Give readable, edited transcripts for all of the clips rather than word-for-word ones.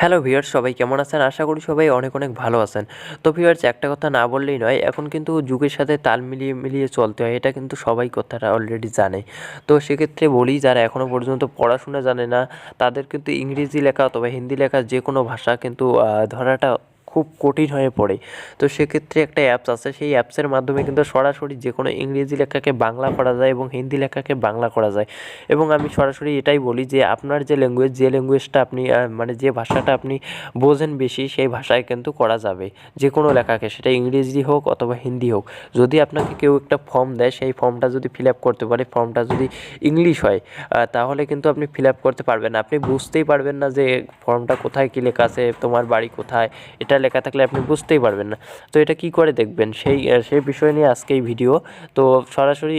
Hello viewers, সবাই কেমন আছেন? আশা করি সবাই অনেক অনেক ভালো আছেন। তো ভিউয়ার্স, একটা কথা না বললেই নয়, এখন কিন্তু যুগের সাথে তাল মিলিয়ে মিলিয়ে চলতে হয়, এটা কিন্তু সবাই কথাটা অলরেডি জানে। তো সেক্ষেত্রে বলি, যারা এখনও পর্যন্ত পড়াশোনা জানে না তাদের কিন্তু ইংরেজি লেখা অথবা হিন্দি লেখা যে কোনো ভাষা কিন্তু ধরাটা খুব কঠিন হয়ে পড়ে। তো সেক্ষেত্রে একটা অ্যাপস আছে, সেই অ্যাপসের মাধ্যমে কিন্তু সরাসরি যে কোনো ইংরেজি লেখাকে বাংলা করা যায় এবং হিন্দি লেখাকে বাংলা করা যায়। এবং আমি সরাসরি এটাই বলি যে আপনার যে ল্যাঙ্গুয়েজটা আপনি মানে যে ভাষাটা আপনি বোঝেন বেশি, সেই ভাষায় কিন্তু করা যাবে যে কোনো লেখাকে, সেটা ইংরেজি হোক অথবা হিন্দি হোক। যদি আপনাকে কেউ একটা ফর্ম দেয়, সেই ফর্মটা যদি ফিল আপ করতে পারে, ফর্মটা যদি ইংলিশ হয়, তাহলে কিন্তু আপনি ফিল আপ করতে পারবেন না, আপনি বুঝতেই পারবেন না যে ফর্মটা কোথায় কী লেখা আছে, তোমার বাড়ি কোথায়, এটা লেখা থাকলে আপনি বুঝতেই পারবেন না। তো এটা কি করে দেখবেন, সেই বিষয় নিয়ে আজকে এই ভিডিও। তো সরাসরি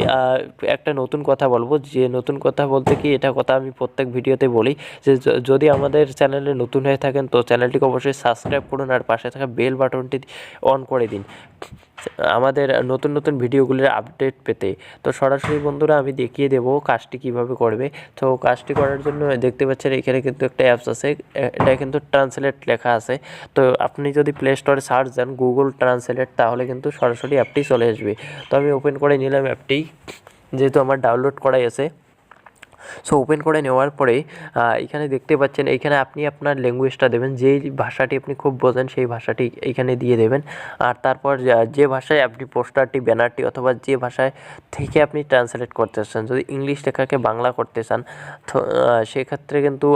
একটা নতুন কথা বলবো, যে নতুন কথা বলতে কি, এটা কথা আমি প্রত্যেক ভিডিওতে বলি যে যদি আমাদের চ্যানেলে নতুন হয়ে থাকেন তো চ্যানেলটিকে অবশ্যই সাবস্ক্রাইব করুন আর পাশে থাকা বেল বাটনটি অন করে দিন আমাদের নতুন নতুন ভিডিওগুলির আপডেট পেতে। তো সরাসরি বন্ধুরা আমি দেখিয়ে দেবো কাজটি কিভাবে করবে। তো কাজটি করার জন্য দেখতে পাচ্ছেন এখানে কিন্তু একটা অ্যাপস আছে, এটা কিন্তু ট্রান্সলেট লেখা আছে। তো আপনি যদি প্লে স্টোরে সার্চ দেন গুগল ট্রান্সলেট, তাহলে কিন্তু সরাসরি অ্যাপটি চলে আসবে। তো আমি ওপেন করে নিলাম অ্যাপটি, যেহেতু আমার ডাউনলোড করাই আছে। সো ওপেন করে নেওয়ার পরে এখানে দেখতে পাচ্ছেন, এইখানে আপনি আপনার ল্যাঙ্গুয়েজটা দেবেন, যেই ভাষাটি আপনি খুব বোঝেন সেই ভাষাটি এইখানে দিয়ে দেবেন। আর তারপর যে ভাষায় আপনি পোস্টারটি, ব্যানারটি অথবা যে ভাষায় থেকে আপনি ট্রান্সলেট করতে চান, যদি ইংলিশ লেখাকে বাংলা করতে চান তো সেক্ষেত্রে কিন্তু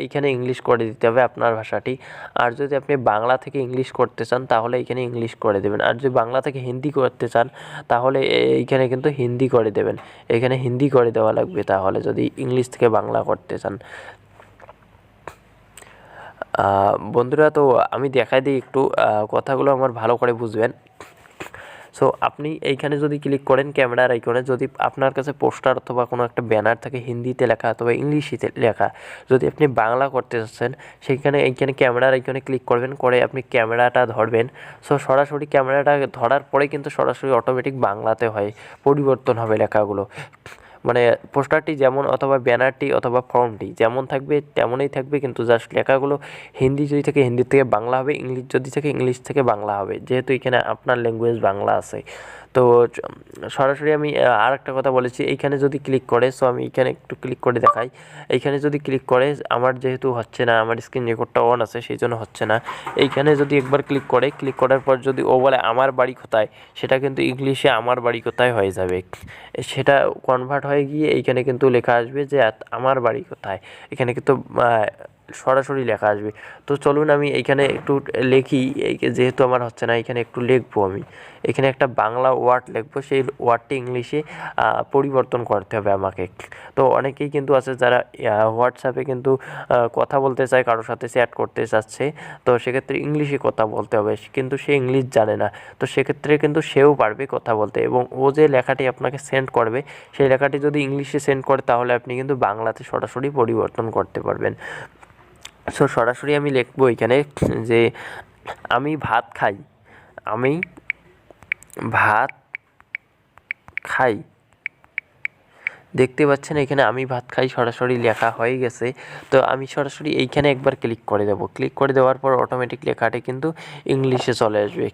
এইখানে ইংলিশ করে দিতে হবে আপনার ভাষাটি। আর যদি আপনি বাংলা থেকে ইংলিশ করতে চান তাহলে এইখানে ইংলিশ করে দেবেন। আর যদি বাংলা থেকে হিন্দি করতে চান তাহলে এইখানে কিন্তু হিন্দি করে দেবেন, এখানে হিন্দি করে দেওয়া লাগবে তাহলে, যদি ইংলিশ থেকে বাংলা করতে চান। বন্ধুরা, তো আমি দেখাই দিই একটু, কথাগুলো আমার ভালো করে বুঝবেন। সো আপনি এইখানে যদি ক্লিক করেন ক্যামেরার আইকনে, যদি আপনার কাছে পোস্টার অথবা কোনো একটা ব্যানার থাকে হিন্দিতে লেখা অথবা ইংলিশে লেখা, যদি আপনি বাংলা করতে চাচ্ছেন, এইখানে ক্যামেরার আইকনে ক্লিক করবেন, করে আপনি ক্যামেরাটা ধরবেন। সো সরাসরি ক্যামেরাটা ধরার পরে কিন্তু সরাসরি অটোমেটিক বাংলাতে হয়, পরিবর্তন হবে লেখাগুলো। মানে পোস্টারটি যেমন অথবা ব্যানারটি অথবা ফর্মটি যেমন থাকবে তেমনই থাকবে, কিন্তু জাস্ট লেখাগুলো হিন্দি যদি থাকে হিন্দি থেকে বাংলা হবে, ইংলিশ যদি থাকে ইংলিশ থেকে বাংলা হবে, যেহেতু এখানে আপনার ল্যাঙ্গুয়েজ বাংলা আছে। তো সরাসরি আমি আর একটা কথা বলেছি, এইখানে যদি ক্লিক করে, সো আমি এখানে একটু ক্লিক করে দেখাই। এইখানে যদি ক্লিক করে, আমার যেহেতু হচ্ছে না, আমার স্ক্রিন রেকর্ডটা অন আছে সেই জন্য হচ্ছে না। এইখানে যদি একবার ক্লিক করে, ক্লিক করার পর যদি ও বলে আমার বাড়ি কোথায়, সেটা কিন্তু ইংলিশে আমার বাড়ি কোথায় হয়ে যাবে, সেটা কনভার্ট হয়ে গিয়ে এইখানে কিন্তু লেখা আসবে যে আমার বাড়ি কোথায়, এখানে কিন্তু সরাসরি লেখা আসবে। তো চলুন আমি এইখানে একটু লিখি, যেহেতু আমার হচ্ছে না এখানে একটু লিখবো, আমি এখানে একটা বাংলা ওয়ার্ড লিখবো, সেই ওয়ার্ডটি ইংলিশে পরিবর্তন করতে হবে আমাকে। তো অনেকেই কিন্তু আছে যারা হোয়াটসঅ্যাপে কিন্তু কথা বলতে চায়, কারোর সাথে চ্যাট করতে চাচ্ছে, তো সেক্ষেত্রে ইংলিশে কথা বলতে হবে, কিন্তু সে ইংলিশ জানে না। তো সেক্ষেত্রে কিন্তু সেও পারবে কথা বলতে, এবং ও যে লেখাটি আপনাকে সেন্ড করবে সেই লেখাটি যদি ইংলিশে সেন্ড করে তাহলে আপনি কিন্তু বাংলাতে সরাসরি পরিবর্তন করতে পারবেন। সো সরাসরি আমি লিখবো এখানে যে আমি ভাত খাই, আমি ভাত খাই। দেখতে পাচ্ছেন এখানে আমি ভাত খাই সরাসরি লেখা হয়ে গেছে। তো আমি সরাসরি এইখানে একবার ক্লিক করে দেবো, ক্লিক করে দেওয়ার পর অটোমেটিক লেখাটি কিন্তু ইংলিশে চলে আসবে।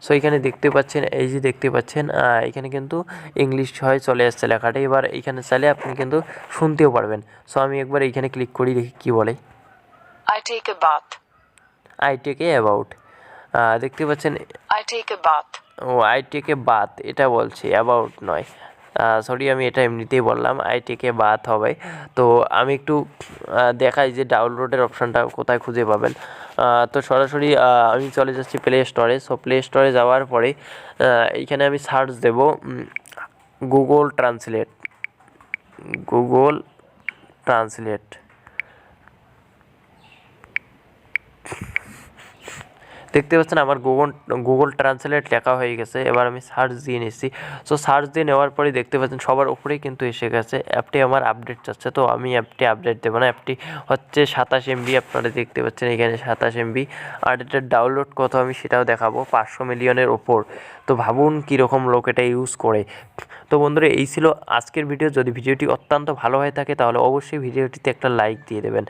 সো এখানে দেখতে পাচ্ছেন, এই যে দেখতে পাচ্ছেন এখানে কিন্তু ইংলিশ হয়ে চলে আসছে লেখাটি। এবার এইখানে চাইলে আপনি কিন্তু শুনতেও পারবেন। সো আমি একবার এইখানে ক্লিক করি, দেখি কী বলে। I take a bath. I take a about, দেখতে পাচ্ছেন I take a bath. ও আই টেক এ বাথ এটা বলছে, অ্যাবাউট নয়। সরি, আমি এটা এমনিতেই বললাম, আই টেক এ বাথ হবে। তো আমি একটু দেখাই যে ডাউনলোডের অপশানটা কোথায় খুঁজে পাবেন। তো সরাসরি আমি চলে যাচ্ছি প্লে স্টোরে। সো প্লে স্টোরে যাওয়ার পরে এইখানে আমি সার্চ দেব গুগল ট্রান্সলেট, গুগল ট্রান্সলেট। দেখতে পাচ্ছেন আমার গুগল ট্রান্সলেট লেখা হয়ে গেছে। এবার আমি সার্চ দিয়ে নিচ্ছি। সো সার্চ দিয়ে নেওয়ার পরে দেখতে পাচ্ছেন সবার উপরেই কিন্তু এসে গেছে। অ্যাপটি আমার আপডেট চাচ্ছে, তো আমি অ্যাপটি আপডেট দেবো না। অ্যাপটি হচ্ছে 27 MB, আপনারা দেখতে পাচ্ছেন এখানে 27 MB। আর এটার ডাউনলোড কত আমি সেটাও দেখাবো, 500 মিলিয়নের ওপর। তো ভাবুন কীরকম লোক এটা ইউজ করে। তো বন্ধুরা, এই ছিল আজকের ভিডিও। যদি ভিডিওটি অত্যন্ত ভালো হয়ে থাকে তাহলে অবশ্যই ভিডিওটিতে একটা লাইক দিয়ে দেবেন।